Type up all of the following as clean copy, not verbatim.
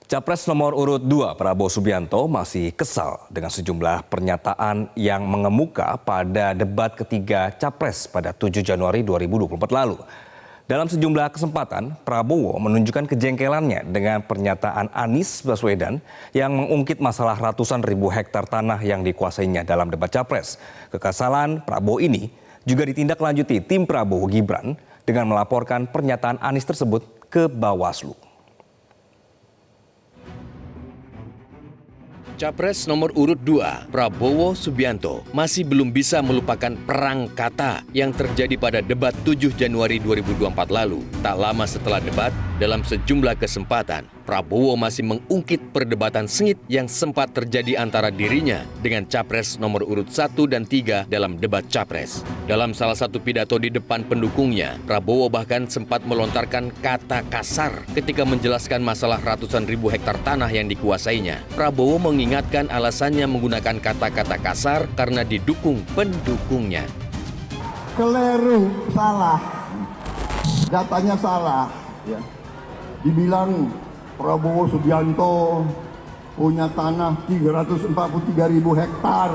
Capres nomor urut 2 Prabowo Subianto masih kesal dengan sejumlah pernyataan yang mengemuka pada debat ketiga Capres pada 7 Januari 2024 lalu. Dalam sejumlah kesempatan, Prabowo menunjukkan kejengkelannya dengan pernyataan Anies Baswedan yang mengungkit masalah ratusan ribu hektar tanah yang dikuasainya dalam debat Capres. Kekesalan Prabowo ini juga ditindaklanjuti tim Prabowo Gibran dengan melaporkan pernyataan Anies tersebut ke Bawaslu. Capres nomor urut 2, Prabowo Subianto, masih belum bisa melupakan perang kata yang terjadi pada debat 7 Januari 2024 lalu. Tak lama setelah debat, dalam sejumlah kesempatan, Prabowo masih mengungkit perdebatan sengit yang sempat terjadi antara dirinya dengan Capres nomor urut 1 dan 3 dalam debat Capres. Dalam salah satu pidato di depan pendukungnya, Prabowo bahkan sempat melontarkan kata kasar ketika menjelaskan masalah ratusan ribu hektar tanah yang dikuasainya. Prabowo mengingatkan alasannya menggunakan kata-kata kasar karena didukung pendukungnya. Keliru, salah, datanya salah. Ya. Dibilang Prabowo Subianto punya tanah 343.000 hektar.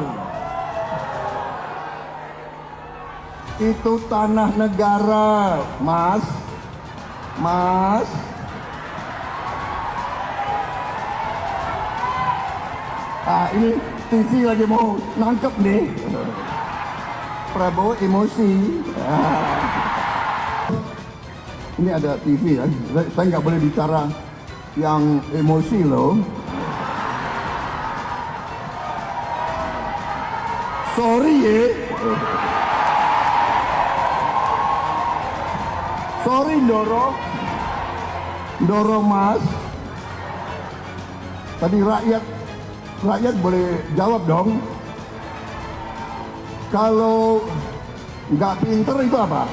Itu tanah negara, Mas. Ini TV lagi mau nangkep nih. Prabowo emosi. Ini ada TV kan, saya nggak boleh bicara yang emosi loh. Sorry ya. Sorry Doro Mas. Tadi rakyat boleh jawab dong. Kalau nggak pinter itu apa?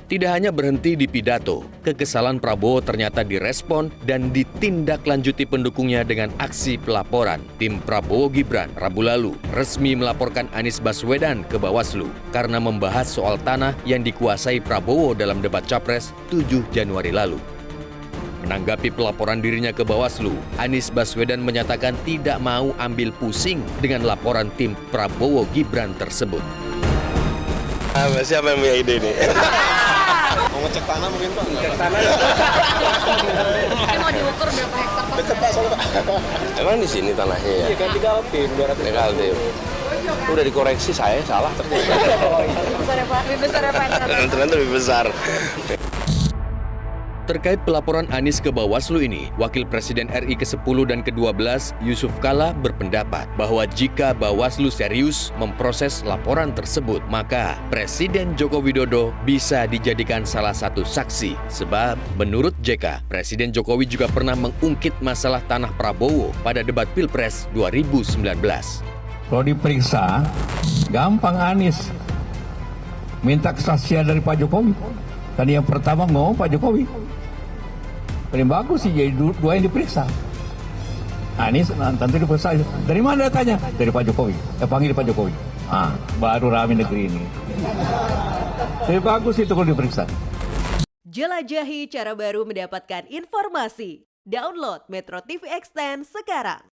Tidak hanya berhenti di pidato, kekesalan Prabowo ternyata direspon dan ditindaklanjuti pendukungnya dengan aksi pelaporan. Tim Prabowo Gibran Rabu lalu resmi melaporkan Anies Baswedan ke Bawaslu karena membahas soal tanah yang dikuasai Prabowo dalam debat Capres 7 Januari lalu. Menanggapi pelaporan dirinya ke Bawaslu, Anies Baswedan menyatakan tidak mau ambil pusing dengan laporan tim Prabowo Gibran tersebut. Siapa yang punya ide ini? Mau ngecek tanah mungkin Pak? Ngecek tanah. Ini mau diukur berapa hektar Pak? Deket Pak soalnya Pak. Emang di sini tanahnya ya? Iya kan 3 tim, 200 Legal tim. Udah dikoreksi saya salah ternyata. Lebih besar ya Pak? Lebih besar ya Pak? Ternyata lebih besar. Terkait pelaporan Anies ke Bawaslu ini, Wakil Presiden RI ke-10 dan ke-12 Yusuf Kala berpendapat bahwa jika Bawaslu serius memproses laporan tersebut, maka Presiden Joko Widodo bisa dijadikan salah satu saksi. Sebab menurut JK, Presiden Jokowi juga pernah mengungkit masalah tanah Prabowo pada debat Pilpres 2019. Kalau diperiksa, gampang Anies minta kesaksian dari Pak Jokowi. Kan yang pertama ngomong Pak Jokowi. Paling bagus sih jadi dua yang diperiksa. Anies tentu diperiksa. Dari mana datanya? Dari Pak Jokowi. Panggil Pak Jokowi. Baru rame negeri ini. Jadi bagus itu kalau diperiksa. Jelajahi cara baru mendapatkan informasi. Download Metro TV Extend sekarang.